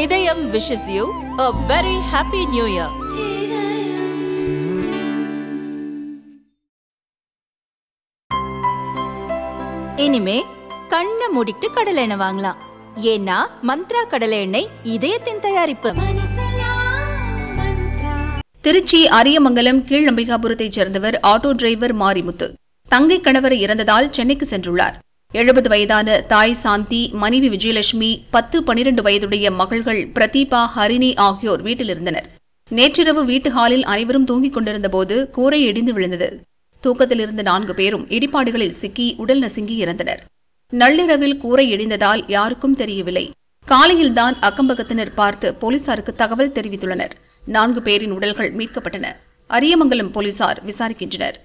இதயம் wishes you a very happy new year. இனிமே கண்ணை மூடிட்டு கடலை எண்ணெய் வாங்கலாம். ஏன்னா மந்த்ரா கடலை எண்ணெய் இதயத்தின் தயாரிப்பு. திருச்சி அரியமங்கலம் கீழம்பிகாபுரத்தைச் சேர்ந்தவர் ஆட்டோ டிரைவர் மாரிமுத்து. தங்கை கணவர் இறந்ததால் சென்னைக்கு சென்றுள்ளார். 70 வயதான தாய் சாந்தி, மனைவி விஜயலட்சுமி, 10-12 வயதுடைய மகள்கள் பிரதீபா, ஹரிணி ஆகியோர் வீட்டில் இருந்தனர். நேற்றிரவு வீட்டு ஹாலில் அனைவரும் தூங்கிக் கொண்டிருந்தபோது கூரை இடிந்து விழுந்தது. தூக்கத்தில் இருந்த 4 பேரும் இடிபாடுகளில் சிக்கி உடல் நசுங்கி இறந்தனர். நள்ளிரவில் கூரை இடிந்ததால் யாருக்கும் தெரியவில்லை. காலையில்தான் அக்கம்பக்கத்தினர் பார்த்து போலீசாருக்கு தகவல் தெரிவித்துள்ளனர். 4 பேரின் உடல்கள் மீட்கப்பட்டன. அரியமங்கலம் போலீசார் விசாரிக்கின்றனர்.